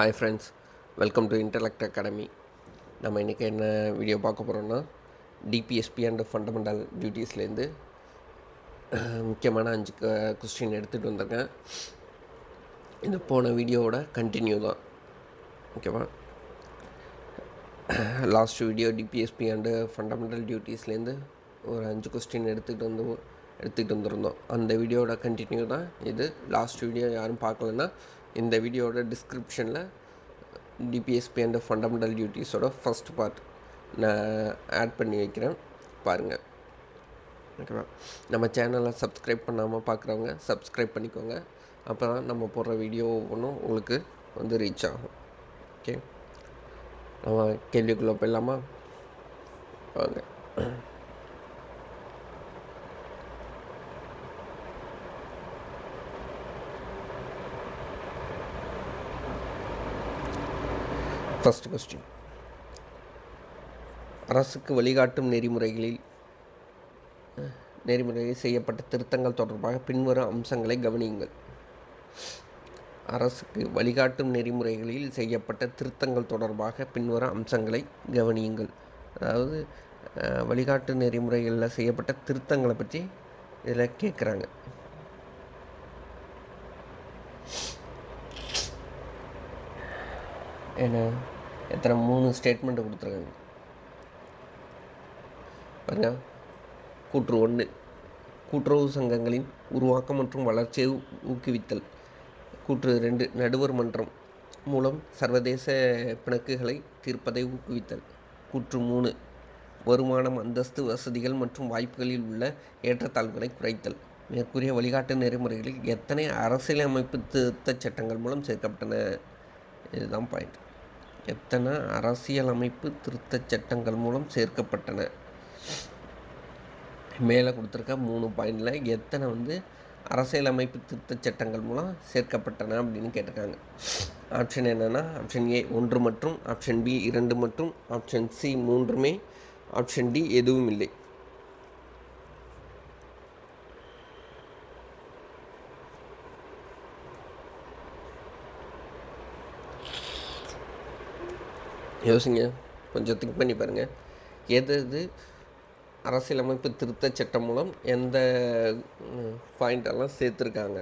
Hi friends, welcome to intellect academy. நம்ம இன்றைக்கி என்ன வீடியோ பார்க்க போகிறோன்னா, டிபிஎஸ்பி அண்ட் ஃபண்டமெண்டல் டியூட்டிஸ்லேருந்து முக்கியமான 5 கொஸ்டின் எடுத்துகிட்டு வந்திருக்கேன். இது போன வீடியோவோட கண்டினியூ தான். ஓகேவா? Last video DPSP and fundamental டியூட்டிஸ்லேருந்து ஒரு 5 கொஸ்டின் எடுத்துக்கிட்டு வந்திருந்தோம். அந்த வீடியோவோட கண்டினியூ தான் இது. லாஸ்ட் வீடியோ யாரும் பார்க்கலன்னா இந்த வீடியோவோட டிஸ்கிரிப்ஷனில் டிபிஎஸ்பி அண்ட் ஃபண்டமெண்டல் டியூட்டிஸோட ஃபஸ்ட் பார்ட் நான் ஆட் பண்ணி வைக்கிறேன், பாருங்கள். ஓகேவா? நம்ம சேனலை சப்ஸ்கிரைப் பண்ணாமல் பார்க்குறவங்க சப்ஸ்கிரைப் பண்ணிக்கோங்க. அப்போ தான் நம்ம போடுற வீடியோ ஒவ்வொன்றும் உங்களுக்கு வந்து ரீச் ஆகும். ஓகே, நம்ம கேள்விக்குள்ளே போயிடலாமா? வாங்க. ஃபர்ஸ்ட் கொஸ்டின், அரசுக்கு வழிகாட்டும் நெறிமுறைகளில் செய்யப்பட்ட திருத்தங்கள் தொடர்பாக பின்வரும் அம்சங்களை கவனியுங்கள். அரசுக்கு வழிகாட்டும் நெறிமுறைகளில் செய்யப்பட்ட திருத்தங்கள் தொடர்பாக பின்வரும் அம்சங்களை கவனியுங்கள். அதாவது வழிகாட்டு நெறிமுறைகளில் செய்யப்பட்ட திருத்தங்களை பற்றி இதில் கேட்குறாங்க. என்ன எத்தனை 3 ஸ்டேட்மெண்ட் கொடுத்துருக்காங்க பாருங்க. கூற்று 1, கூட்டுறவு சங்கங்களின் உருவாக்கம் மற்றும் வளர்ச்சியை ஊக்குவித்தல். கூற்று 2, நடுவர் மன்றம் மூலம் சர்வதேச பிணக்குகளை தீர்ப்பதை ஊக்குவித்தல். கூற்று 3, வருமானம், அந்தஸ்து, வசதிகள் மற்றும் வாய்ப்புகளில் உள்ள ஏற்றத்தாழ்வுகளை குறைத்தல். மேற்கூறிய வழிகாட்டு நெறிமுறைகளில் எத்தனை அரசியலமைப்பு திருத்தச் சட்டங்கள் மூலம் சேர்க்கப்பட்டன? இதுதான் பாயிண்ட். எத்தனை அரசியலமைப்பு திருத்தச் சட்டங்கள் மூலம் சேர்க்கப்பட்டன? மேலே கொடுத்துருக்க 3 பாயிண்டில் எத்தனை அரசியலமைப்பு திருத்தச் சட்டங்கள் மூலம் சேர்க்கப்பட்டன அப்படின்னு கேட்டிருக்காங்க. ஆப்ஷன் என்னென்னா, ஆப்ஷன் ஏ 1 மற்றும், ஆப்ஷன் பி 2 மற்றும், ஆப்ஷன் சி 3மே, ஆப்ஷன் டி எதுவும் இல்லை. யோசிங்க, கொஞ்சம் திங்க் பண்ணி பாருங்கள். எது அரசியலமைப்பு திருத்தச் சட்டம் மூலம் எந்த பாயிண்டெல்லாம் சேர்த்துருக்காங்க?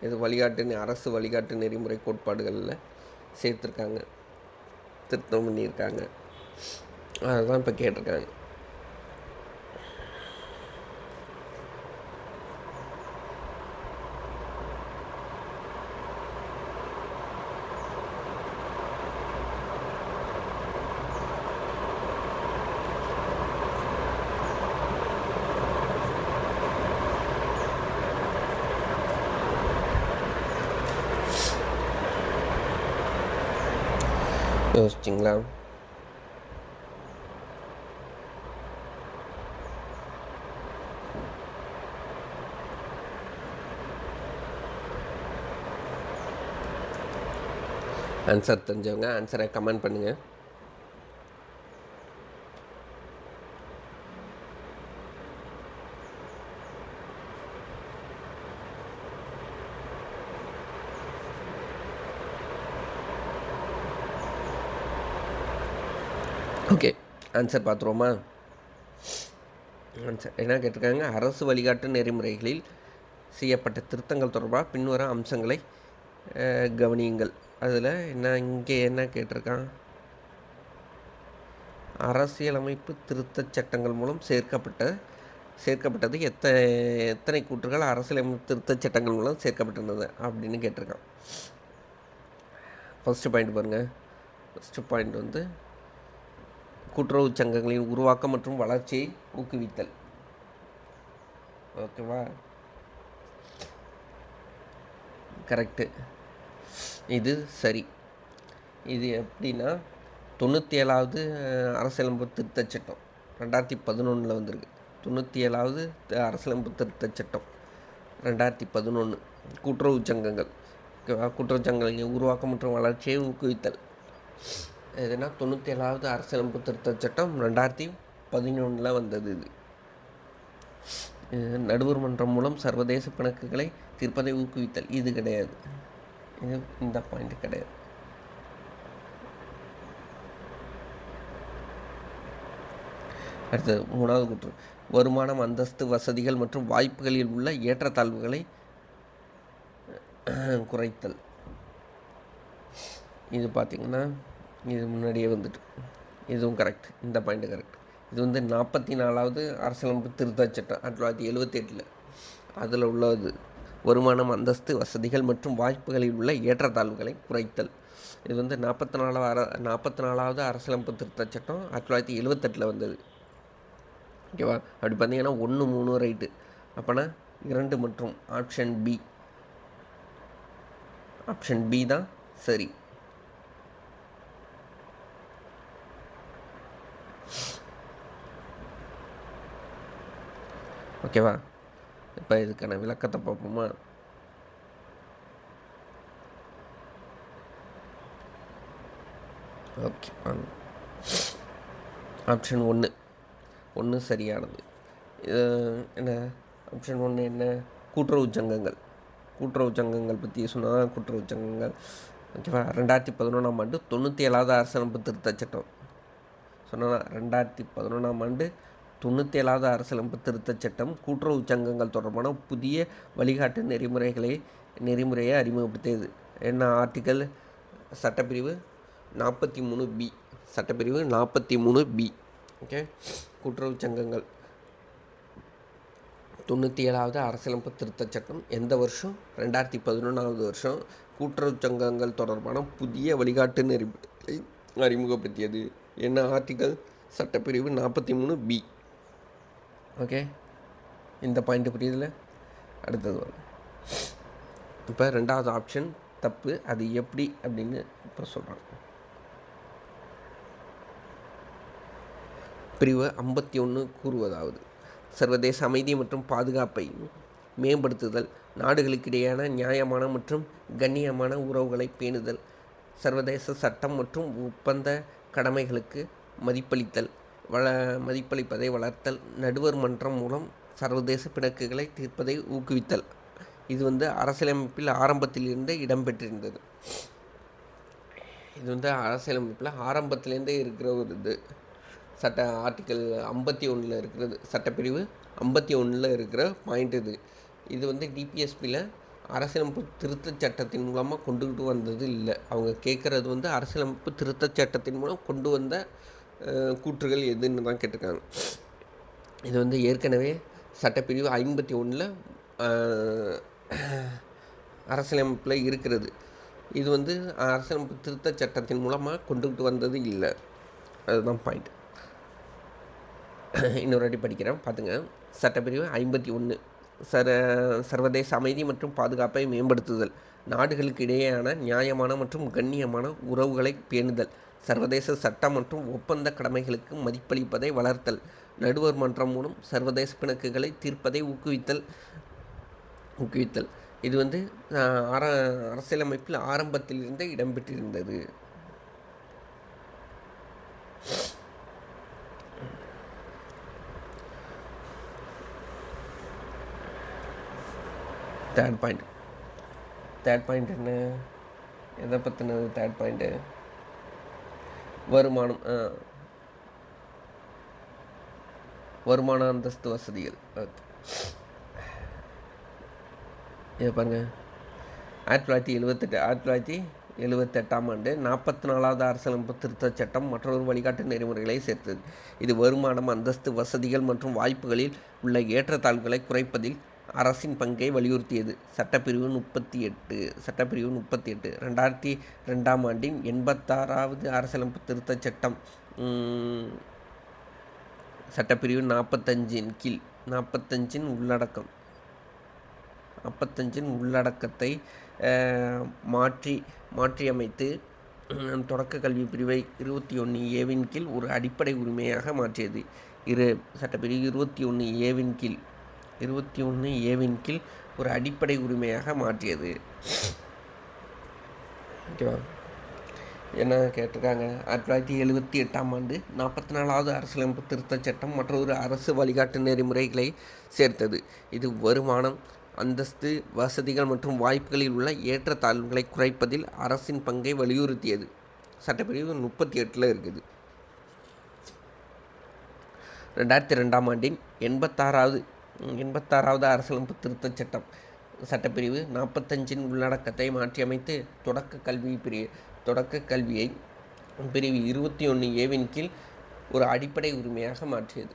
இது அரசு வழிகாட்டு நெறிமுறை கோட்பாடுகளில் சேர்த்துருக்காங்க, திருத்தம் பண்ணியிருக்காங்க. அதுதான் இப்போ கேட்டிருக்காங்க. யோசிச்சிங்களா? ஆன்சர் தெரிஞ்சவங்க ஆன்சரை கமெண்ட் பண்ணுங்கள். Okay, answer பார்த்துருவோமா? ஆன்சர் என்ன கேட்டிருக்காங்க? அரசு வழிகாட்டு நெறிமுறைகளில் செய்யப்பட்ட திருத்தங்கள் தொடர்பாக பின்வரும் அம்சங்களை கவனியுங்கள். அதில் இங்கே என்ன கேட்டிருக்கான்? அரசியலமைப்பு திருத்தச் சட்டங்கள் மூலம் சேர்க்கப்பட்டது எத்தனை கூற்றுகள் அரசியலமைப்பு திருத்தச் சட்டங்கள் மூலம் சேர்க்கப்பட்டது அப்படின்னு கேட்டிருக்கான். ஃபர்ஸ்ட் பாயிண்ட் பாருங்கள். ஃபர்ஸ்ட் பாயிண்ட் கூட்டுறவு சங்கங்களின் உருவாக்கம் மற்றும் வளர்ச்சியை ஊக்குவித்தல். ஓகேவா? கரெக்டு, இது சரி. இது எப்படின்னா, 97வது அரசியலமைப்பு திருத்தச் சட்டம் 2011 வந்திருக்கு. 97வது அரசியலமைப்பு திருத்தச் சட்டம் 2011. கூட்டுறவு சங்கங்கள், கூட்டுறவு சங்கங்களின் உருவாக்கம் மற்றும் வளர்ச்சியை ஊக்குவித்தல். எதுனா 97வது அரசியலமைப்பு திருத்தச் சட்டம் 2011 வந்தது. இது நடுவர் மன்றம் மூலம் சர்வதேச பிணக்குகளை தீர்ப்பதை ஊக்குவித்தல். இது கிடையாது, இது இந்த பாயிண்ட் கிடையாது. அடுத்தது 3வது கூற்று, வருமானம், அந்தஸ்து, வசதிகள் மற்றும் வாய்ப்புகளில் உள்ள ஏற்றத்தாழ்வுகளை குறைத்தல். இது பார்த்திங்கன்னா இது முன்னாடியே வந்துட்டு, இதுவும் கரெக்ட். இந்த பாயிண்ட் கரெக்ட். இது வந்து 44வது அரசியலமைப்பு திருத்தச் சட்டம் 1978 அதில் உள்ளது. வருமானம், அந்தஸ்து, வசதிகள் மற்றும் வாய்ப்புகளில் உள்ள ஏற்றத்தாழ்வுகளை குறைத்தல். இது வந்து 44வது அரசியலமைப்பு திருத்தச் சட்டம் 1978 வந்தது. ஓகேவா? அப்படி பார்த்தீங்கன்னா 1, 3 ரைட்டு. அப்போனா 2 மற்றும் ஆப்ஷன் பி தான் சரி. ஓகேவா? இப்போ இதுக்கான விளக்கத்தை பார்ப்போமா? ஓகே, ஆப்ஷன் 1 சரியானது. என்ன ஆப்ஷன் 1 என்ன? கூட்டுறவு சங்கங்கள் பற்றி சொன்னால் கூட்டுறவு சங்கங்கள். ஓகேவா? 2011ஆம் ஆண்டு 97வது அரசியலமைப்பு திருத்தச் சட்டம் சொன்னால் 2011ஆம் ஆண்டு 97வது அரசியலமைப்பு திருத்தச் சட்டம் கூட்டுறவு சங்கங்கள் தொடர்பான புதிய வழிகாட்டு நெறிமுறையை அறிமுகப்படுத்தியது. என்ன ஆர்டிக்கல்? சட்டப்பிரிவு 43B. சட்டப்பிரிவு 43B. ஓகே. கூட்டுறவு சங்கங்கள் 97வது அரசியலமைப்பு திருத்தச் சட்டம் எந்த வருஷம்? 2011ஆவது வருஷம் கூட்டுறவு சங்கங்கள் தொடர்பான புதிய வழிகாட்டு நெறிமுறைகளை அறிமுகப்படுத்தியது. என்ன ஆர்டிக்கல்? சட்டப்பிரிவு 43B. ஓகே, இந்த பாயிண்ட் புரியுதுல? அடுத்தது வரும். இப்போ 2வது ஆப்ஷன் தப்பு. அது எப்படி அப்படின்னு இப்போ சொல்கிறாங்க. பிரிவு 51 கூறுவதாவது, சர்வதேச அமைதி மற்றும் பாதுகாப்பை மேம்படுத்துதல், நாடுகளுக்கிடையேயான நியாயமான மற்றும் கண்ணியமான உறவுகளை பேணுதல், சர்வதேச சட்டம் மற்றும் ஒப்பந்த கடமைகளுக்கு மதிப்பளிப்பதை வளர்த்தல், நடுவர் மன்றம் மூலம் சர்வதேச பிணக்குகளை தீர்ப்பதை ஊக்குவித்தல். இது வந்து அரசியலமைப்பில் ஆரம்பத்திலிருந்தே இடம்பெற்றிருந்தது. இது வந்து அரசியலமைப்பில் ஆரம்பத்திலேருந்தே இருக்கிற ஒரு இது. ஆர்டிக்கல் 51 இருக்கிறது. சட்டப்பிரிவு 51 இருக்கிற பாயிண்ட் இது. இது வந்து டிபிஎஸ்பியில் அரசியலமைப்பு திருத்தச் சட்டத்தின் மூலமாக கொண்டுகிட்டு வந்தது இல்லை. அவங்க கேட்குறது வந்து அரசியலமைப்பு திருத்தச் சட்டத்தின் மூலம் கொண்டு வந்த கூற்றுகள் எதுன்னு தான் கேட்டிருக்காங்க. இது வந்து ஏற்கனவே சட்டப்பிரிவு 51 அரசியலமைப்பில் இருக்கிறது. இது வந்து அரசியலமைப்பு திருத்தச் சட்டத்தின் மூலமாக கொண்டுகிட்டு வந்தது இல்லை. அதுதான் பாயிண்ட். இன்னொரு அடி படிக்கிறேன் பார்த்துங்க. சட்டப்பிரிவு 51, சர்வதேச அமைதி மற்றும் பாதுகாப்பை மேம்படுத்துதல், நாடுகளுக்கு இடையேயான நியாயமான மற்றும் கண்ணியமான உறவுகளை பேணுதல், சர்வதேச சட்டம் மற்றும் ஒப்பந்த கடமைகளுக்கு மதிப்பளிப்பதை வளர்த்தல், நடுவர் மன்றம் மூலம் சர்வதேச பிணக்குகளை தீர்ப்பதை ஊக்குவித்தல். இது வந்து அரசியலமைப்பில் ஆரம்பத்திலிருந்தே இடம்பெற்றிருந்தது. தேர்ட் பாயிண்ட் என்ன? எதை பற்றினது? தேர்ட் பாயிண்ட்டு வருமானம், அந்தஸ்து, வசதிகள். ஓகே, இதை பாருங்க. 1978ஆம் ஆண்டு 44வது அரசியலமைப்பு திருத்தச் சட்டம் மற்றொரு வழிகாட்டு நெறிமுறைகளை சேர்த்தது. இது வருமானம், அந்தஸ்து, வசதிகள் மற்றும் வாய்ப்புகளில் உள்ள ஏற்றத்தாழ்வுகளை குறைப்பதில் அரசின் பங்கை வலியுறுத்தியது. சட்டப்பிரிவு 38. 2002ஆம் ஆண்டின் 86வது அரசியலமைப்பு திருத்தச் சட்டம் சட்டப்பிரிவு 45 உள்ளடக்கத்தை மாற்றியமைத்து தொடக்க கல்வி பிரிவை 21A கீழ் ஒரு அடிப்படை உரிமையாக மாற்றியது. சட்டப்பிரிவு 21A கீழ் ஒரு அடிப்படை உரிமையாக மாற்றியது. ஓகேவா? என்ன கேட்டிருக்காங்க? 1978ஆம் ஆண்டு 44வது அரசியலமைப்பு திருத்தச் சட்டம் மற்றொரு அரசு வழிகாட்டு நெறிமுறைகளை சேர்த்தது. இது வருமானம், அந்தஸ்து, வசதிகள் மற்றும் வாய்ப்புகளில் உள்ள ஏற்றத்தாழ்வுகளை குறைப்பதில் அரசின் பங்கை வலியுறுத்தியது. சட்டப்பிரிவு 38 இருக்குது. 2002ஆம் ஆண்டின் 86வது அரசியலமைப்பு திருத்தச் சட்டப்பிரிவு 45 உள்ளடக்கத்தை மாற்றியமைத்து தொடக்க கல்வியை பிரிவு 21A கீழ் ஒரு அடிப்படை உரிமையாக மாற்றியது.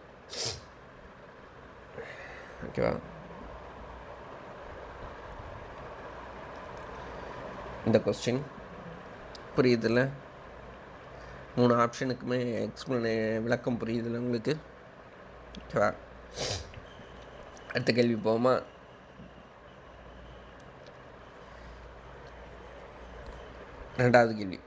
ஓகேவா? இந்த கொஸ்டின் புரியுதுல்ல? 3 ஆப்ஷனுக்குமே விளக்கம் புரியுதுல்ல உங்களுக்கு? ஓகேவா? அடுத்த கேள்வி போவோமா? ரெண்டாவது கேள்வி.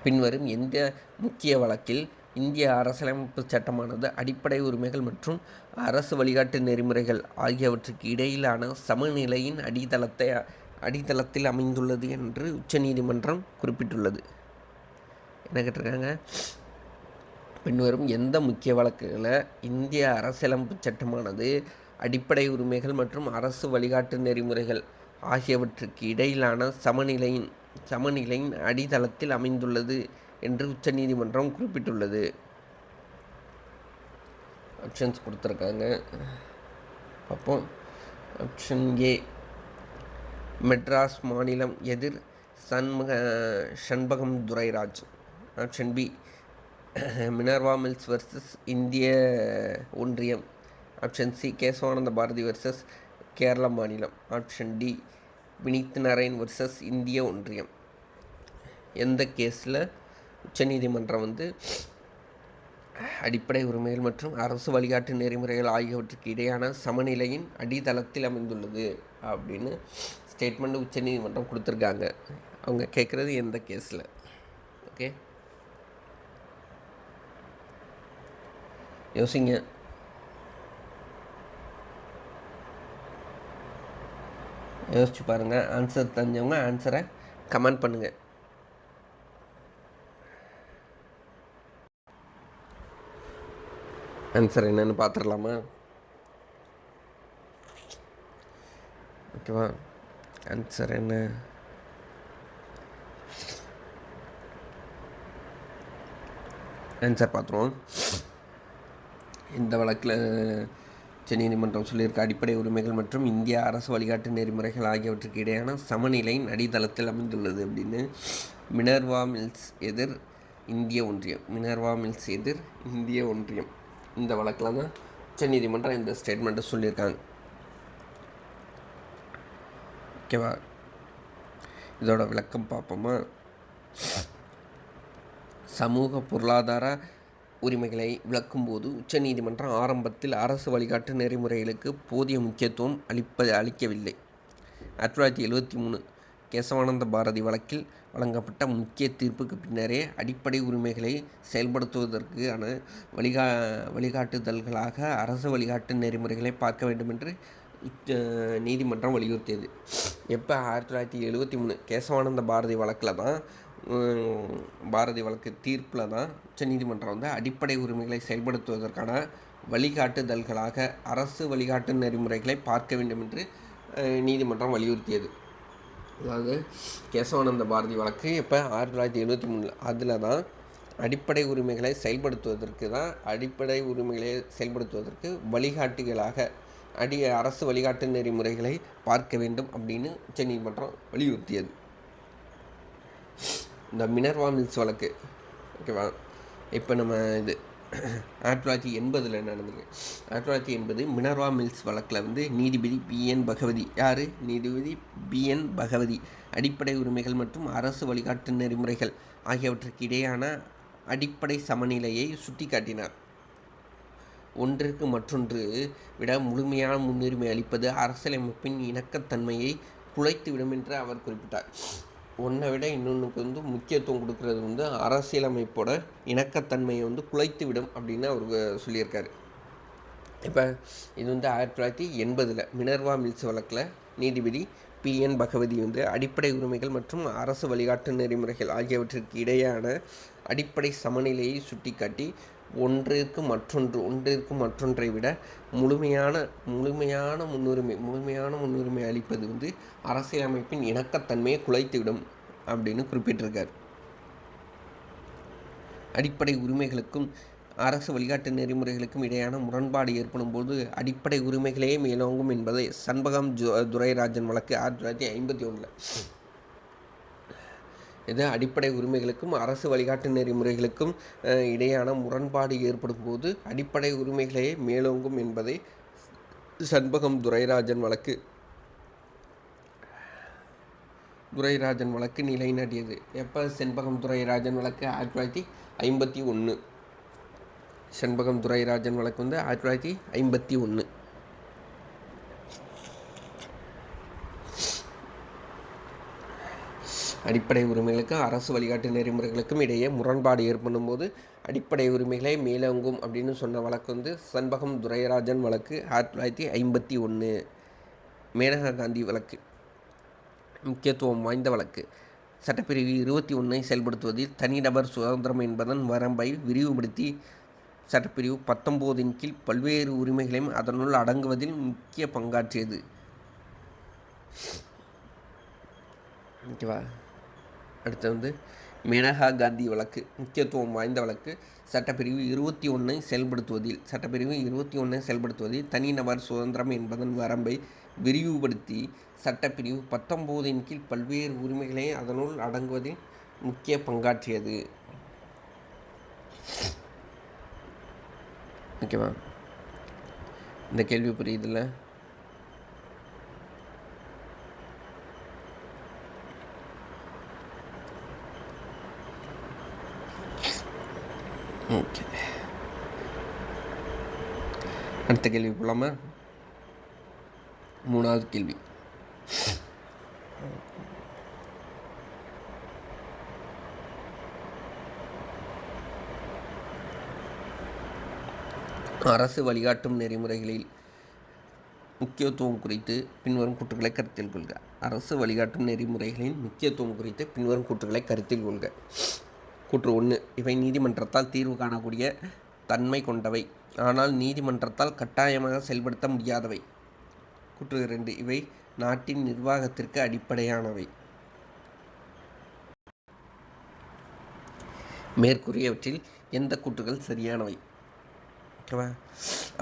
பின்வரும் எந்த முக்கிய வழக்கில் இந்திய அரசியலமைப்பு சட்டமானது அடிப்படை உரிமைகள் மற்றும் அரசு வழிகாட்டு நெறிமுறைகள் ஆகியவற்றுக்கு இடையிலான சமநிலையின் அடித்தளத்தில் அமைந்துள்ளது என்று உச்சநீதிமன்றம் குறிப்பிட்டுள்ளது? என்ன கேட்டிருக்காங்க? பின்வரும் எந்த முக்கிய வழக்குகளில் இந்திய அரசியலமைப்பு சட்டமானது அடிப்படை உரிமைகள் மற்றும் அரசு வழிகாட்டு நெறிமுறைகள் ஆகியவற்றுக்கு இடையிலான சமநிலையின் அடித்தளத்தில் அமைந்துள்ளது என்று உச்சநீதிமன்றம் குறிப்பிட்டுள்ளது? ஆப்ஷன்ஸ் கொடுத்துருக்காங்க, பார்ப்போம். ஆப்ஷன் ஏ, மெட்ராஸ் மாநிலம் எதிர் Champakam Dorairaj. Option B, Minerva Mills versus இந்திய ஒன்றியம். Option C, Kesavananda Bharati versus Kerala மாநிலம். Option D, Vineet Narain versus இந்திய ஒன்றியம். எந்த கேஸில் உச்சநீதிமன்றம் அடிப்படை உரிமைகள் மற்றும் அரசு வழிகாட்டு நெறிமுறைகள் ஆகியவற்றுக்கு இடையான சமநிலையின் அடித்தளத்தில் அமைந்துள்ளது அப்படின்னு ஸ்டேட்மெண்ட் உச்சநீதிமன்றம் கொடுத்துருக்காங்க. அவங்க கேட்குறது எந்த கேஸில்? ஓகே, யோசிங்க. யோசிச்சு பாருங்கள். ஆன்சர் தெரிஞ்சவங்க ஆன்சரை கமெண்ட் பண்ணுங்கள். ஆன்சர் என்னன்னு பார்த்துடலாமா? ஓகேவா? ஆன்சர் என்ன? ஆன்சர் பார்த்துருவோம். இந்த வழக்கில் உச்சநீதிமன்றம் சொல்லியிருக்க அடிப்படை உரிமைகள் மற்றும் இந்திய அரசு வழிகாட்டு நெறிமுறைகள் ஆகியவற்றுக்கு இடையான சமநிலையின் அடித்தளத்தில் அமைந்துள்ளது அப்படின்னு மினர்வா மில்ஸ் எதிர் இந்திய ஒன்றியம். மினர்வா மில்ஸ் எதிர் இந்திய ஒன்றியம் இந்த வழக்கில் தான் உச்சநீதிமன்றம் இந்த ஸ்டேட்மெண்ட்டை சொல்லியிருக்காங்க. ஓகேவா? இதோட விளக்கம் பார்ப்போமா? சமூக பொருளாதார உரிமைகளை விளக்கும்போது உச்சநீதிமன்றம் ஆரம்பத்தில் அரசு வழிகாட்டு நெறிமுறைகளுக்கு போதிய முக்கியத்துவம் அளிக்கவில்லை. 1973 கேசவானந்த பாரதி வழக்கில் வழங்கப்பட்ட முக்கிய தீர்ப்புக்கு பின்னரே அடிப்படை உரிமைகளை செயல்படுத்துவதற்கான வழிகாட்டுதல்களாக அரசு வழிகாட்டு நெறிமுறைகளை பார்க்க வேண்டும் என்று நீதிமன்றம் வலியுறுத்தியது. எப்போ? 1973 கேசவானந்த பாரதி வழக்கில் தான், பாரதி வழக்கு தீர்ப்பில் தான் உச்சநீதிமன்றம் அடிப்படை உரிமைகளை செயல்படுத்துவதற்கான வழிகாட்டுதல்களாக அரசு வழிகாட்டு நெறிமுறைகளை பார்க்க வேண்டும் என்று நீதிமன்றம் வலியுறுத்தியது. அதாவது கேசவானந்த பாரதி வழக்கு இப்போ 1973 அதில் தான் அடிப்படை உரிமைகளை செயல்படுத்துவதற்கு வழிகாட்டிகளாக அரசு வழிகாட்டு நெறிமுறைகளை பார்க்க வேண்டும் அப்படின்னு உச்சநீதிமன்றம் வலியுறுத்தியது. இந்த மினர்வா மில்ஸ் வழக்கு, ஓகேவா? இப்போ நம்ம இது 1980 நடந்தது. 1980 மினர்வா மில்ஸ் வழக்கில் நீதிபதி BN பகவதி. யார்? நீதிபதி BN பகவதி அடிப்படை உரிமைகள் மற்றும் அரசு வழிகாட்டு நெறிமுறைகள் ஆகியவற்றுக்கு இடையான அடிப்படை சமநிலையை சுட்டிக்காட்டினார். ஒன்றிற்கு மற்றொன்று விட முழுமையான முன்னுரிமை அளிப்பது அரசியலமைப்பின் இணக்கத்தன்மையை குலைத்துவிடும் என்று அவர் குறிப்பிட்டார். ஒன்றை விட இன்னொன்றுக்கு முக்கியத்துவம் கொடுக்கறது அரசியலமைப்போட இணக்கத்தன்மையை குலைத்து விடும் அப்படின்னு அவர் சொல்லியிருக்காரு. இப்போ இது 1980 மினர்வா மில்ஸ் வழக்கில் நீதிபதி PN பகவதி அடிப்படை உரிமைகள் மற்றும் அரசு வழிகாட்டு நெறிமுறைகள் ஆகியவற்றிற்கு இடையான அடிப்படை சமநிலையை சுட்டிக்காட்டி ஒன்றிற்கு மற்றொன்றை விட முழுமையான முன்னுரிமை அளிப்பது அரசியலமைப்பின் இணக்கத்தன்மையை குலைத்துவிடும் அப்படின்னு குறிப்பிட்டிருக்கார். அடிப்படை உரிமைகளுக்கும் அரசு வழிகாட்டு நெறிமுறைகளுக்கும் இடையான முரண்பாடு ஏற்படும் போது அடிப்படை உரிமைகளே மேலோங்கும் என்பதை சண்பகம் துரைராஜன் வழக்கு 1951. இது அடிப்படை உரிமைகளுக்கும் அரசு வழிகாட்டு நெறிமுறைகளுக்கும் இடையான முரண்பாடு ஏற்படும் போது அடிப்படை உரிமைகளே மேலோங்கும் என்பதை சண்பகம் துரைராஜன் வழக்கு நிலைநாட்டியது. எப்போ செண்பகம் துரைராஜன் வழக்கு? 1951. செண்பகம் துரைராஜன் வழக்கு 1951. அடிப்படை உரிமைகளுக்கும் அரசு வழிகாட்டு நெறிமுறைகளுக்கும் இடையே முரண்பாடு ஏற்படும் போது அடிப்படை உரிமைகளே மேலோங்கும் அப்படின்னு சொன்ன வழக்கு சண்பகம் துரைராஜன் வழக்கு 1951. மேனகா காந்தி வழக்கு முக்கியத்துவம் வாய்ந்த வழக்கு. சட்டப்பிரிவு 21 செயல்படுத்துவதில் தனிநபர் சுதந்திரம் என்பதன் வரம்பை விரிவுபடுத்தி சட்டப்பிரிவு 19 கீழ் பல்வேறு உரிமைகளையும் அதனுள் அடங்குவதில் முக்கிய பங்காற்றியது. ஓகேவா? அடுத்து மேனகா காந்தி வழக்கு முக்கியத்துவம் வாய்ந்த வழக்கு. சட்டப்பிரிவு 21 செயல்படுத்துவதில் தனிநபர் சுதந்திரம் என்பதன் வரம்பை விரிவுபடுத்தி சட்டப்பிரிவு 19 கீழ் பல்வேறு உரிமைகளை அதனுள் அடங்குவதில் முக்கிய பங்காற்றியது. ஓகேவா? இந்த கேள்வி புரியுதுல்ல? ஓகே, அடுத்த கேள்வி போலாமா? 3வது கேள்வி. அரசு வழிகாட்டும் நெறிமுறைகளில் முக்கியத்துவம் குறித்து பின்வரும் கூற்றுகளை கருத்தில் கொள்க. அரசு வழிகாட்டும் நெறிமுறைகளின் முக்கியத்துவம் குறித்து பின்வரும் கூற்றுகளை கருத்தில் கொள்க. கூற்று 1, இவை நீதிமன்றத்தால் தீர்வு காணக்கூடிய தன்மை கொண்டவை, ஆனால் நீதிமன்றத்தால் கட்டாயமாக செயல்படுத்த முடியாதவை. கூற்று 2, இவை நாட்டின் நிர்வாகத்திற்கு அடிப்படையானவை. மேற்கூறியவற்றில் எந்த கூற்றுகள் சரியானவை? ஓகேவா?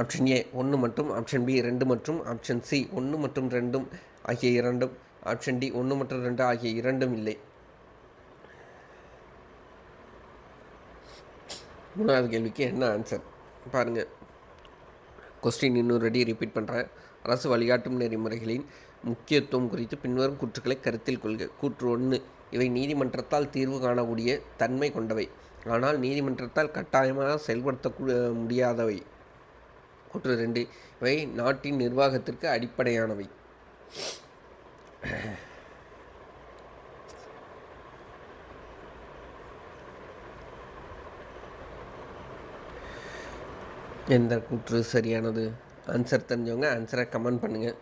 ஆப்ஷன் ஏ 1 மற்றும் ஆப்ஷன் பி 2 மற்றும் ஆப்ஷன் சி 1 மற்றும் 2 ஆகிய இரண்டும், ஆப்ஷன் டி 1 மற்றும் 2 ஆகிய இரண்டும் இல்லை. 3வது கேள்விக்கு என்ன ஆன்சர் பாருங்கள். கொஸ்டின் இன்னும் ரிப்பீட் பண்ணுறேன். அரசு வழிகாட்டும் நெறிமுறைகளின் முக்கியத்துவம் குறித்து பின்வரும் கூற்றுக்களை கருத்தில் கொள்க. கூற்று 1, இவை நீதிமன்றத்தால் தீர்வு காணக்கூடிய தன்மை கொண்டவை, ஆனால் நீதிமன்றத்தால் கட்டாயமாக செயல்படுத்த முடியாதவை. கூற்று 2, இவை நாட்டின் நிர்வாகத்திற்கு அடிப்படையானவை. எந்த கூற்று சரியானது? ஆன்சர் தெரிஞ்சவங்க ஆன்சரை கமெண்ட் பண்ணுங்கள்.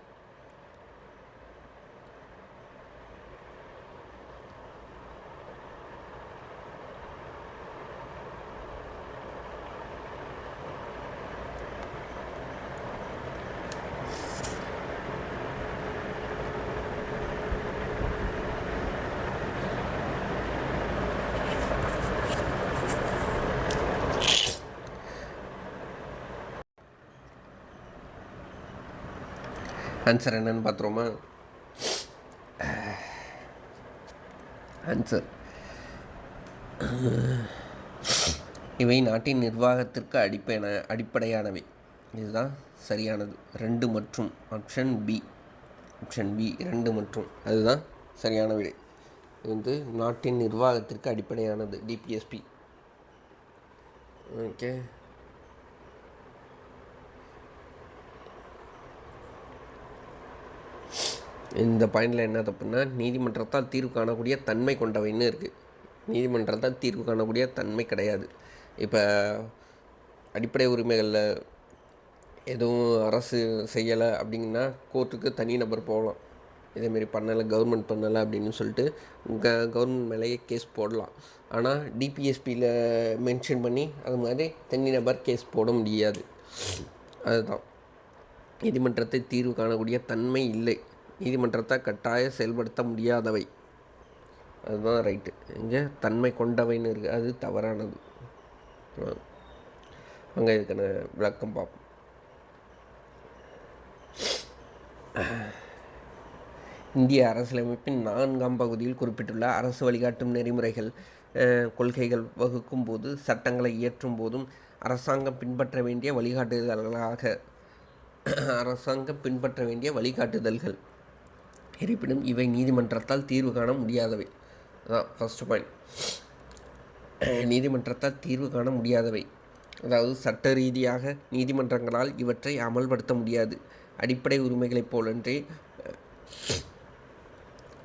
ஆன்சர் என்னன்னு பார்த்துருவோமா? ஆன்சர், இவை நாட்டின் நிர்வாகத்திற்கு அடிப்படையானவை. இதுதான் சரியானது. 2 மற்றும் ஆப்ஷன் பி 2 மற்றும் அதுதான் சரியான விடை. இது நாட்டின் நிர்வாகத்திற்கு அடிப்படையானது, டிபிஎஸ்பி. ஓகே, இந்த பாயிண்டில் என்ன தப்புன்னா, நீதிமன்றத்தால் தீர்வு காணக்கூடிய தன்மை கொண்டவைன்னு இருக்குது. நீதிமன்றத்தால் தீர்வு காணக்கூடிய தன்மை கிடையாது. இப்போ அடிப்படை உரிமைகளில் எதுவும் அரசு செய்யலை அப்படிங்கன்னா கோர்ட்டுக்கு தனி நபர் போகலாம். இதேமாரி பண்ணலை, கவர்மெண்ட் பண்ணலை அப்படின்னு சொல்லிட்டு கவர்மெண்ட் மேலேயே கேஸ் போடலாம். ஆனால் டிபிஎஸ்பியில் மென்ஷன் பண்ணி அது மாதிரி தனி நபர் கேஸ் போட முடியாது. அதுதான், நீதிமன்றத்தை தீர்வு காணக்கூடிய தன்மை இல்லை, நீதிமன்றத்தை கட்டாய செயல்படுத்த முடியாதவை. அதுதான் ரைட்டு. இங்கே தன்மை கொண்டவைன்னு இருக்குது, அது தவறானது. அங்கே இதுக்கான விளக்கம் பார்ப்போம். இந்திய அரசியலமைப்பின் 4ஆம் பகுதியில் குறிப்பிட்டுள்ள அரசு வழிகாட்டும் நெறிமுறைகள் கொள்கைகள் வகுக்கும் போது சட்டங்களை இயற்றும் போதும் அரசாங்கம் பின்பற்ற வேண்டிய வழிகாட்டுதல்கள். இருப்பினும் இவை நீதிமன்றத்தால் தீர்வு காண முடியாதவை. அதான் ஃபஸ்ட்டு பாயிண்ட். நீதிமன்றத்தால் தீர்வு காண முடியாதவை, அதாவது சட்ட ரீதியாக நீதிமன்றங்களால் இவற்றை அமல்படுத்த முடியாது. அடிப்படை உரிமைகளைப் போலன்றே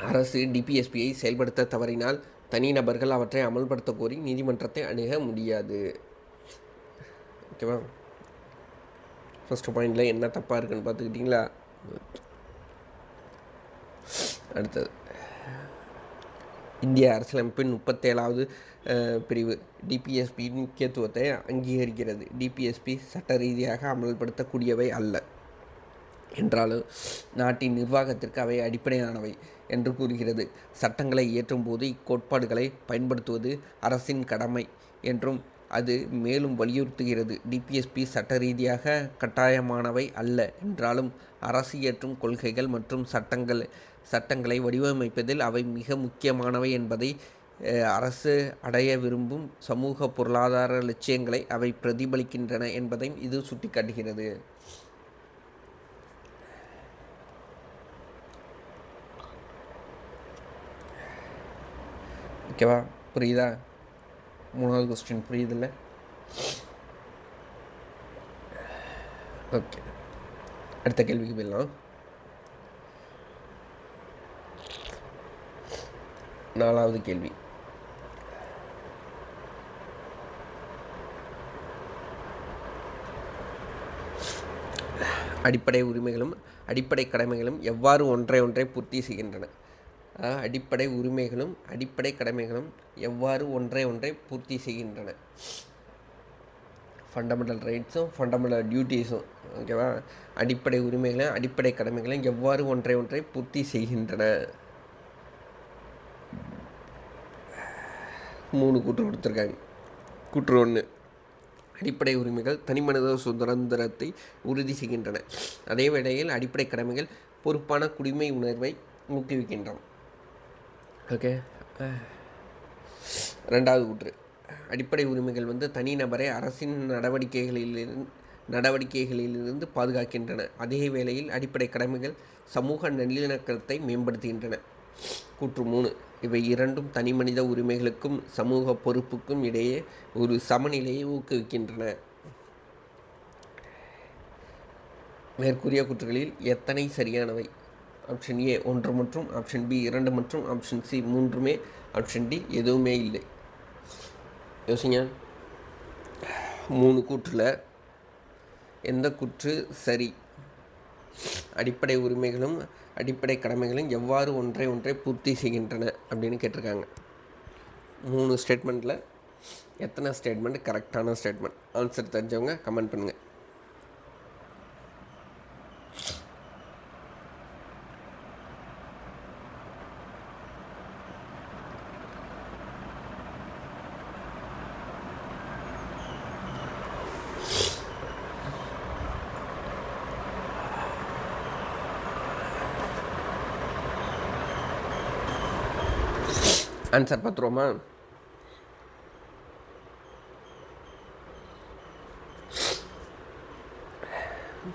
அரசு டிபிஎஸ்பியை செயல்படுத்த தவறினால் தனிநபர்கள் அவற்றை அமல்படுத்த கோரி நீதிமன்றத்தை அணுக முடியாது. ஓகேவா? ஃபஸ்ட்டு பாயிண்டில் என்ன தப்பாக இருக்குன்னு பார்த்துக்கிட்டிங்களா? அடுத்தது, இந்திய அரசியலமைப்பின் 37வது பிரிவு டிபிஎஸ்பியின் முக்கியத்துவத்தை அங்கீகரிக்கிறது. டிபிஎஸ்பி சட்ட ரீதியாக அமல்படுத்தக்கூடியவை அல்ல என்றாலும் நாட்டின் நிர்வாகத்திற்கு அவை அடிப்படையானவை என்று கூறுகிறது. சட்டங்களை இயற்றும் போது இக்கோட்பாடுகளை பயன்படுத்துவது அரசின் கடமை என்றும் அது மேலும் வலியுறுத்துகிறது. டிபிஎஸ்பி சட்ட ரீதியாக கட்டாயமானவை அல்ல என்றாலும் அரசு இயற்றும் கொள்கைகள் மற்றும் சட்டங்களை வடிவமைப்பதில் அவை மிக முக்கியமானவை என்பதை அரசு அடைய விரும்பும் சமூக பொருளாதார லட்சியங்களை அவை பிரதிபலிக்கின்றன என்பதையும் இது சுட்டிக்காட்டுகிறது. ஓகேவா? புரியுதா? 3வது கொஸ்டின் புரியுதில்ல? ஓகே, அடுத்த கேள்விக்கு போயிடலாம். 4வது கேள்வி. அடிப்படை உரிமைகளும் அடிப்படை கடமைகளும் எவ்வாறு ஒன்றை பூர்த்தி செய்கின்றன? அடிப்படை உரிமைகளும் அடிப்படை கடமைகளும் எவ்வாறு ஒன்றை பூர்த்தி செய்கின்றன? ஃபண்டமெண்டல் ரைட்ஸும் ஃபண்டமெண்டல் டியூட்டிஸும். ஓகேவா? அடிப்படை உரிமைகளும் அடிப்படை கடமைகளும் எவ்வாறு ஒன்றை பூர்த்தி செய்கின்றன? 3 கூற்று கொடுத்துருக்காங்க. கூற்று 1, அடிப்படை உரிமைகள் தனிமனித சுதந்திரத்தை உறுதி செய்கின்றன. அதே வேளையில் அடிப்படை கடமைகள் பொறுப்பான குடிமை உணர்வை ஊக்குவிக்கின்றன. ஓகே. 2வது கூற்று, அடிப்படை உரிமைகள் தனிநபரை அரசின் நடவடிக்கைகளிலிருந்து பாதுகாக்கின்றன. அதே வேளையில் அடிப்படை கடமைகள் சமூக நல்லிணக்கத்தை மேம்படுத்துகின்றன. கூற்று 3, இவை இரண்டும் தனிமனித உரிமைகளுக்கும் சமூக பொறுப்புக்கும் இடையே ஒரு சமநிலையை ஊக்குவிக்கின்றன. மேற்கூறிய கூற்றுகளில் எத்தனை சரியானவை? ஆப்ஷன் ஏ 1 மற்றும் ஆப்ஷன் பி 2 மற்றும் ஆப்ஷன் சி 3மே, ஆப்ஷன் டி எதுவுமே இல்லை. யோசிங்க. 3 கூற்றில் எந்த கூற்று சரி? அடிப்படை உரிமைகளும் அடிப்படை கடமைகளும் எவ்வாறு ஒன்றை பூர்த்தி செய்கின்றன அப்படின்னு கேட்டிருக்காங்க. 3 ஸ்டேட்மெண்ட்டில் எத்தனை ஸ்டேட்மெண்ட் கரெக்டான ஸ்டேட்மெண்ட்? ஆன்சர் தெரிஞ்சவங்க கமெண்ட் பண்ணுங்கள். ஆன்சர் பார்த்துருவோமா?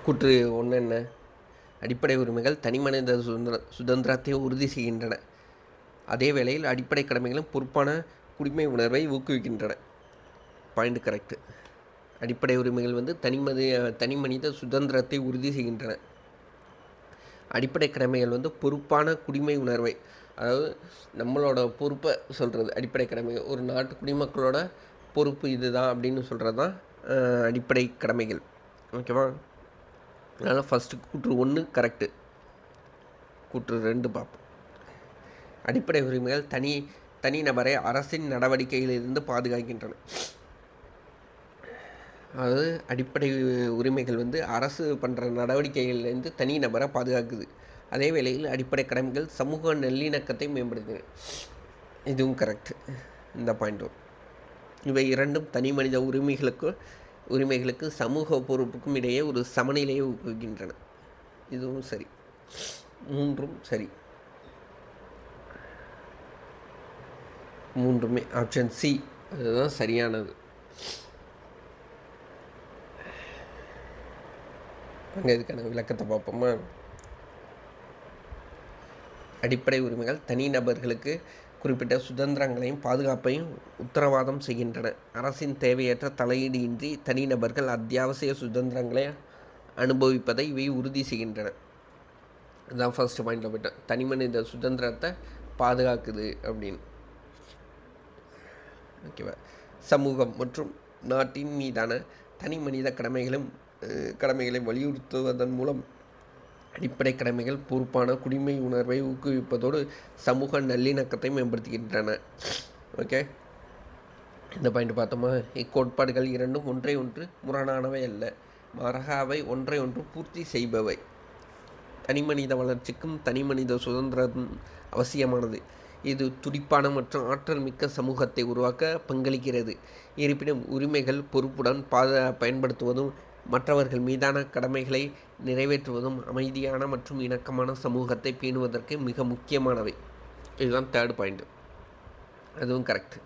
கூற்று 1 என்ன? அடிப்படை உரிமைகள் தனிமனித சுதந்திரத்தை உறுதி செய்கின்றன. அதே வேளையில் அடிப்படை கடமைகளும் பொறுப்பான குடிமை உணர்வை ஊக்குவிக்கின்றன. Point correct. அடிப்படை உரிமைகள் தனிமனித சுதந்திரத்தை உறுதி செய்கின்றன. அடிப்படை கடமைகள் பொறுப்பான குடிமை உணர்வை, அதாவது நம்மளோட பொறுப்பை சொல்கிறது அடிப்படை கடமைகள். ஒரு நாட்டு குடிமக்களோட பொறுப்பு இதுதான் அப்படின்னு சொல்கிறது தான் அடிப்படை கடமைகள். ஓகேவா? அதனால் ஃபஸ்ட்டு கூற்று 1 கரெக்டு. கூற்று 2 பார்ப்போம். அடிப்படை உரிமைகள் தனிநபரை அரசின் நடவடிக்கைகளிலிருந்து பாதுகாக்கின்றன. அதாவது அடிப்படை உரிமைகள் அரசு பண்ணுற நடவடிக்கைகள்லேருந்து தனிநபரை பாதுகாக்குது. அதே வேளையில் அடிப்படை கடமைகள் சமூக நல்லிணக்கத்தை மேம்படுத்துது. இதுவும் கரெக்ட். இந்த பாயிண்ட்டும் இவை இரண்டும் தனி மனித உரிமைகளுக்கு சமூக பொறுப்புக்கும் இடையே ஒரு சமநிலையை ஊக்குவிக்கின்றன. இதுவும் சரி. மூன்றும் சரி. மூன்றுமே ஆப்ஷன் சி அதுதான் சரியானது. அங்கே இதுக்கான விளக்கத்தை பார்ப்போமா? அடிப்படை உரிமைகள் தனிநபர்களுக்கு குறிப்பிட்ட சுதந்திரங்களையும் பாதுகாப்பையும் உத்தரவாதம் செய்கின்றன. அரசின் தேவையற்ற தலையீடு இன்றி தனிநபர்கள் அத்தியாவசிய சுதந்திரங்களை அனுபவிப்பதை இவை உறுதி செய்கின்றன. அதுதான் ஃபர்ஸ்ட் பாயிண்டில் போயிட்டேன். தனிமனித சுதந்திரத்தை பாதுகாக்குது அப்படின்னு. ஓகேவா? சமூகம் மற்றும் நாட்டின் மீதான தனி மனித கடமைகளை வலியுறுத்துவதன் மூலம் அடிப்படை கடமைகள் பொறுப்பான குடிமை உணர்வை ஊக்குவிப்பதோடு சமூக நல்லிணக்கத்தை மேம்படுத்துகின்றன. ஓகே, இந்த பாயிண்ட் பார்த்தோமா? இக்கோட்பாடுகள் இரண்டும் ஒன்றை ஒன்று முரணானவை அல்ல, மாறாக அவை ஒன்றை ஒன்று பூர்த்தி செய்பவை. தனிமனித வளர்ச்சிக்கும் தனிமனித சுதந்திரம் அவசியமானது. இது துடிப்பான மற்றும் ஆற்றல் மிக்க சமூகத்தை உருவாக்க பங்களிக்கிறது. இருப்பினும் உரிமைகள் பொறுப்புடன் பயன்படுத்துவதும் மற்றவர்கள் மீதான கடமைகளை நிறைவேற்றுவதும் அமைதியான மற்றும் இணக்கமான சமூகத்தை பேணுவதற்கு மிக முக்கியமானவை. இதுதான் தேர்ட் பாயிண்ட். அதுவும் கரெக்ட்.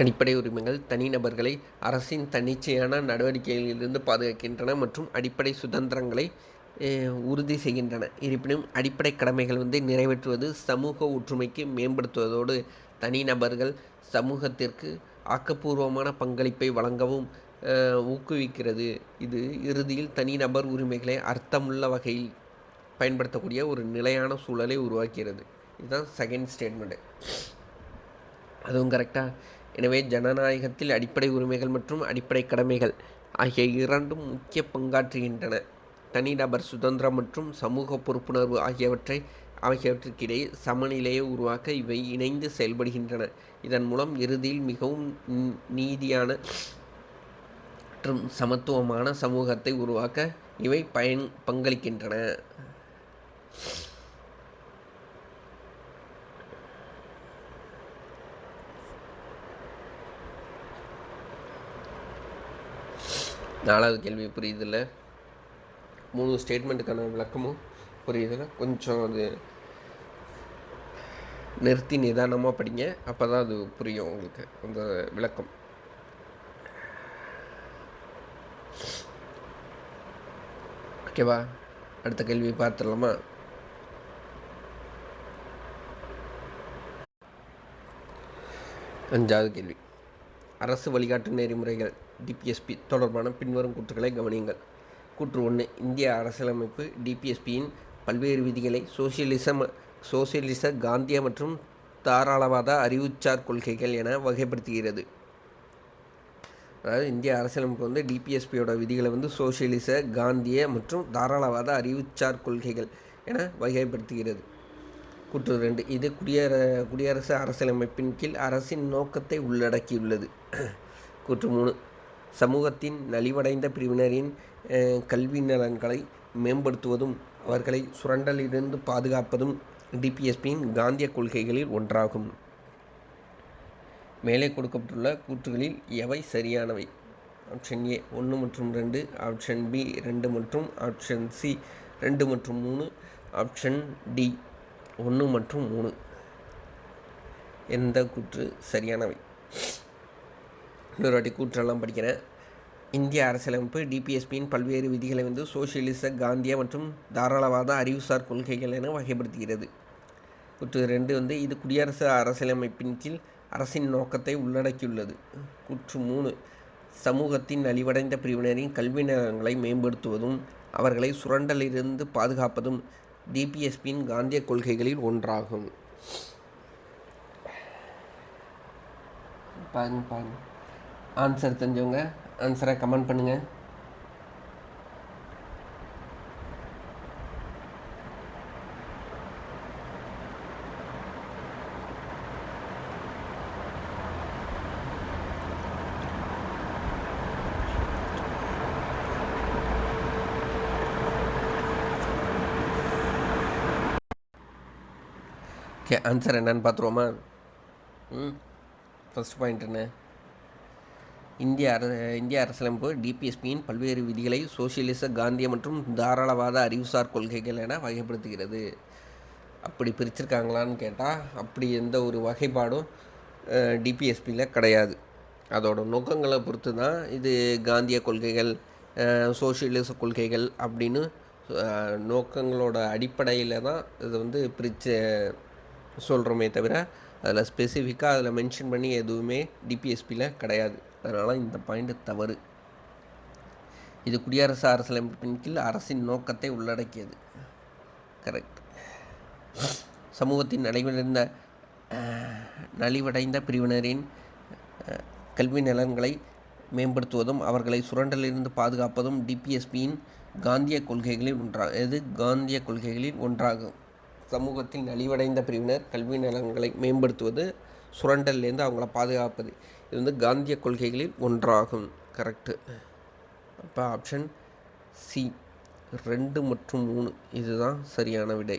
அடிப்படை உரிமைகள் தனிநபர்களை அரசின் தன்னிச்சையான நடவடிக்கைகளிலிருந்து பாதுகாக்கின்றன மற்றும் அடிப்படை சுதந்திரங்களை உறுதி செய்கின்றன. இருப்பினும் அடிப்படை கடமைகள் நிறைவேற்றுவது சமூக ஒற்றுமைக்கு மேம்படுத்துவதோடு தனிநபர்கள் சமூகத்திற்கு ஆக்கப்பூர்வமான பங்களிப்பை வழங்கவும் ஊக்குவிக்கிறது. இது இறுதியில் தனிநபர் உரிமைகளை அர்த்தமுள்ள வகையில் பயன்படுத்தக்கூடிய ஒரு நிலையான சூழலை உருவாக்கிறது. இதுதான் செகண்ட் ஸ்டேட்மெண்ட்டு. அதுவும் கரெக்டாக. எனவே ஜனநாயகத்தில் அடிப்படை உரிமைகள் மற்றும் அடிப்படை கடமைகள் ஆகிய இரண்டும் முக்கிய பங்காற்றுகின்றன. தனிநபர் சுதந்திரம் மற்றும் சமூக பொறுப்புணர்வு ஆகியவற்றுக்கிடையே சமநிலையை உருவாக்க இவை இணைந்து செயல்படுகின்றன. இதன் மூலம் இறுதியில் மிகவும் நீதியான மற்றும் சமத்துவமான சமூகத்தை உருவாக்க இவை பங்களிக்கின்றன. நாலாவது கேள்வி புரியுதில்ல? 3 ஸ்டேட்மெண்ட்டுக்கான விளக்கமும் புரியுதில்ல? கொஞ்சம் அது நிறுத்தி நிதானமாக படிங்க, அப்போ தான் அது புரியும் உங்களுக்கு அந்த விளக்கம். ஓகேவா? அடுத்த கேள்வி பார்த்துடலாமா? அஞ்சாவது கேள்வி. அரசு வழிகாட்டு நெறிமுறைகள் டிபிஎஸ்பி தொடர்பான பின்வரும் கூற்றுகளை கவனியுங்கள். கூற்று 1. இந்திய அரசியலமைப்பு டிபிஎஸ்பியின் பல்வேறு விதிகளை சோசியலிச காந்திய மற்றும் தாராளவாத அறிவுச்சார் கொள்கைகள் என வகைப்படுத்துகிறது. அதாவது இந்திய அரசியலமைப்பு டிபிஎஸ்பியோட விதிகளை சோசியலிச காந்திய மற்றும் தாராளவாத அறிவுச்சார் கொள்கைகள் என வகைப்படுத்துகிறது. கூற்று 2. இது குடியரசு அரசியலமைப்பின் கீழ் அரசின் நோக்கத்தை உள்ளடக்கியுள்ளது. கூற்று 3. சமூகத்தின் நலிவடைந்த பிரிவினரின் கல்வி நலன்களை மேம்படுத்துவதும் அவர்களை சுரண்டலிலிருந்து பாதுகாப்பதும் டிபிஎஸ்பியின் காந்திய கொள்கைகளில் ஒன்றாகும். மேலே கொடுக்கப்பட்டுள்ள கூற்றுகளில் எவை சரியானவை? ஆப்ஷன் ஏ 1 மற்றும் 2, ஆப்ஷன் பி 2 மற்றும் ஆப்ஷன் சி 2 மற்றும் 3, ஆப்ஷன் டி 1 மற்றும் 3. எந்த கூற்று சரியானவை? இன்னொரு வாட்டி கூற்றெல்லாம் படிக்கிறேன். இந்திய அரசியலமைப்பு டிபிஎஸ்பியின் பல்வேறு விதிகளை சோசியலிச காந்திய மற்றும் தாராளவாத அறிவுசார் கொள்கைகள் என வகைப்படுத்துகிறது. கூற்று 2 இது குடியரசு அரசியலமைப்பின் கீழ் அரசின் நோக்கத்தை உள்ளடக்கியுள்ளது. கூற்று 3 சமூகத்தின் நலிவடைந்த பிரிவினரின் கல்வி நலன்களை மேம்படுத்துவதும் அவர்களை சுரண்டலிலிருந்து பாதுகாப்பதும் டிபிஎஸ்பியின் காந்திய கொள்கைகளில் ஒன்றாகும். பாருங்க. ஆன்சர் தெரிஞ்சவங்க ஆன்சரை கமெண்ட் பண்ணுங்கள். ஓகே, ஆன்சர் என்னன்னு பார்த்துருவோமா? ஃபர்ஸ்ட் பாயிண்ட் என்ன? இந்திய அரசியலமைப்பு டிபிஎஸ்பியின் பல்வேறு விதிகளை சோசியலிச, காந்திய மற்றும் தாராளவாத அறிவுசார் கொள்கைகள் என வகைப்படுத்துகிறது. அப்படி பிரிச்சிருக்காங்களான்னு கேட்டால் அப்படி எந்த ஒரு வகைப்பாடும் டிபிஎஸ்பியில் கிடையாது. அதோட நோக்கங்களை பொறுத்து தான் இது காந்திய கொள்கைகள், சோசியலிச கொள்கைகள் அப்படின்னு நோக்கங்களோட அடிப்படையில் தான் இது பிரித்து சொல்கிறோமே தவிர அதில் ஸ்பெசிஃபிக்காக அதில் மென்ஷன் பண்ணி எதுவுமே டிபிஎஸ்பியில் கிடையாது. அதனால் இந்த பாயிண்ட் தவறு. இது குடியரசு அரசியலமைப்பின் கீழ் அரசின் நோக்கத்தை உள்ளடக்கியது. கரெக்ட். சமூகத்தின் நலிவடைந்த பிரிவினரின் கல்வி நலன்களை மேம்படுத்துவதும் அவர்களை சுரண்டலிருந்து பாதுகாப்பதும் டிபிஎஸ்பியின் காந்திய கொள்கைகளில் ஒன்றாகும். சமூகத்தில் நலிவடைந்த பிரிவினர் கல்வி நலன்களை மேம்படுத்துவது, சுரண்டல்லேருந்து அவங்கள பாதுகாப்பது, இது காந்திய கொள்கைகளில் ஒன்றாகும். கரெக்டு. அப்போ ஆப்ஷன் சி 2 மற்றும் 3 இதுதான் சரியான விடை.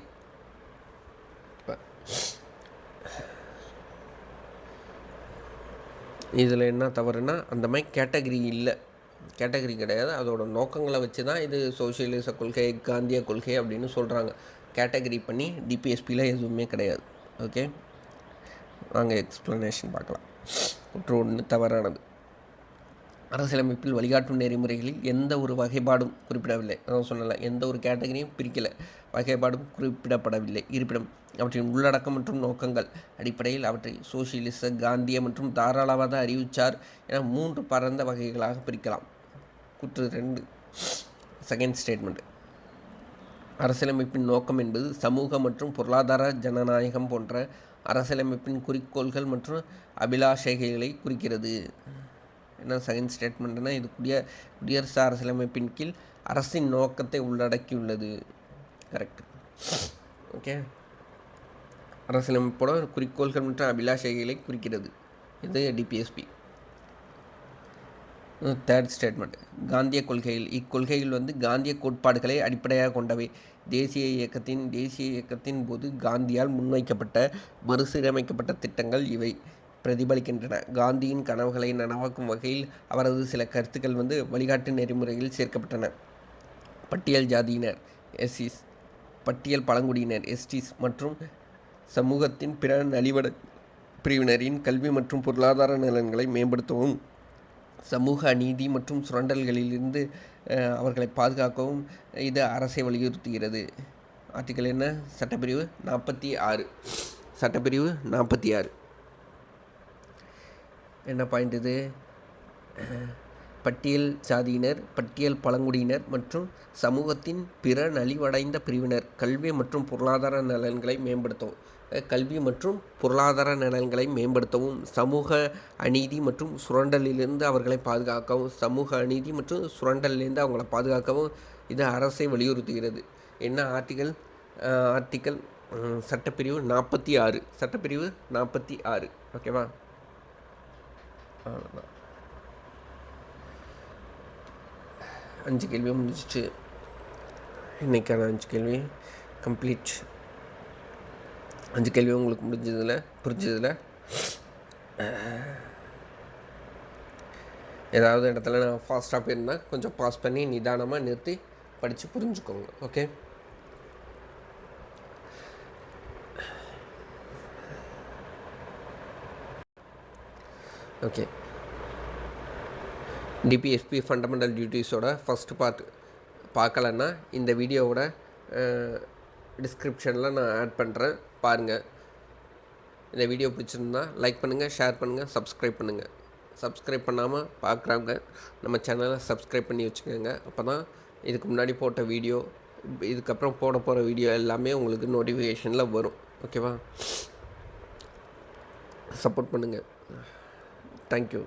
இதில் என்ன தவறுனா அந்த மாதிரி கேட்டகரி கிடையாது. அதோட நோக்கங்களை வச்சு தான் இது சோசியலிச கொள்கை, காந்திய கொள்கை அப்படின்னு சொல்கிறாங்க. கேட்டகரி பண்ணி டிபிஎஸ்பியில் எதுவுமே கிடையாது. ஓகே, வாங்க எக்ஸ்ப்ளனேஷன் பார்க்கலாம். ஒன்று தவறானது. அரசியலமைப்பில் வழிகாட்டும் நெறிமுறைகளில் எந்த ஒரு வகைப்பாடும் குறிப்பிடவில்லை. அதான் சொன்னல, எந்த ஒரு கேட்டகரியும் பிரிக்கலை, வகைப்பாடும் குறிப்பிடப்படவில்லை. இருப்பினும் அவற்றின் உள்ளடக்கம் மற்றும் நோக்கங்கள் அடிப்படையில் அவற்றை சோசியலிச, காந்திய மற்றும் தாராளவாத அறிவுச்சார் என 3 பரந்த வகைகளாக பிரிக்கலாம். கூற்று 2 செகண்ட் ஸ்டேட்மெண்ட். அரசியலமைப்பின் நோக்கம் என்பது சமூக மற்றும் பொருளாதார ஜனநாயகம் போன்ற அரசியலமைப்பின் குறிக்கோள்கள் மற்றும் அபிலாஷைகளை குறிக்கிறது. என்ன செகண்ட் ஸ்டேட்மெண்ட்னா இது குடியரசு அரசியலமைப்பின் கீழ் அரசின் நோக்கத்தை உள்ளடக்கியுள்ளது. கரெக்ட். ஓகே, அரசியலமைப்போட குறிக்கோள்கள் மற்றும் அபிலாஷைகளை குறிக்கிறது. இது டிபிஎஸ்பி. Third statement. காந்திய கொள்கைகள். இக்கொள்கைகள் காந்திய கோட்பாடுகளை அடிப்படையாக கொண்டவை. தேசிய இயக்கத்தின் போது காந்தியால் முன்வைக்கப்பட்ட மறுசீரமைக்கப்பட்ட திட்டங்கள் இவை பிரதிபலிக்கின்றன. காந்தியின் கனவுகளை நனவாக்கும் வகையில் அவரது சில கருத்துக்கள் வழிகாட்டு நெறிமுறையில் சேர்க்கப்பட்டன. பட்டியல் ஜாதியினர் எஸ்சிஸ், பட்டியல் பழங்குடியினர் எஸ்டிஸ் மற்றும் சமூகத்தின் பிற நலிவடை பிரிவினரின் கல்வி மற்றும் பொருளாதார நலன்களை மேம்படுத்தவும், சமூக அநீதி மற்றும் சுரண்டல்களிலிருந்து அவர்களை பாதுகாக்கவும் இது அரசை வலியுறுத்துகிறது. ஆர்டிக்கல் என்ன? சட்டப்பிரிவு 46. என்ன பாயிண்ட் இது? பட்டியல் ஜாதியினர், பட்டியல் பழங்குடியினர் மற்றும் சமூகத்தின் பிற நலிவடைந்த பிரிவினர் கல்வி மற்றும் பொருளாதார நலன்களை மேம்படுத்தவும், சமூக அநீதி மற்றும் சுரண்டலிலிருந்து அவர்களை பாதுகாக்கவும் இது அரசை வலியுறுத்துகிறது. என்ன ஆர்டிக்கல்? சட்டப்பிரிவு 46. ஓகேவா? 5 கேள்வி முடிஞ்சிச்சு. இன்னைக்கான 5 கேள்வி கம்ப்ளீட். 5 கேள்வி உங்களுக்கு புரிஞ்சதில் ஏதாவது இடத்துல நான் ஃபாஸ்ட்டாக போயிருந்தேன், கொஞ்சம் பாஸ் பண்ணி நிதானமாக நிறுத்தி படித்து புரிஞ்சுக்கோங்க. ஓகே, டிபிஎஸ்பி ஃபண்டமெண்டல் டியூட்டிஸோட ஃபஸ்ட் பார்ட் பார்க்கலன்னா இந்த வீடியோவோட டிஸ்கிரிப்ஷனில் நான் ஆட் பண்ணுறேன், பாருங்கள். இந்த வீடியோ பிடிச்சிருந்தா லைக் பண்ணுங்கள், ஷேர் பண்ணுங்கள், சப்ஸ்கிரைப் பண்ணாமல் பார்க்குறவங்க நம்ம சேனலை சப்ஸ்கிரைப் பண்ணி வச்சுக்கோங்க. அப்போ தான் இதுக்கு முன்னாடி போட்ட வீடியோ, இதுக்கப்புறம் போட போகிற வீடியோ எல்லாமே உங்களுக்கு நோட்டிஃபிகேஷனில் வரும். ஓகேவா? சப்போர்ட் பண்ணுங்கள். தேங்க்யூ.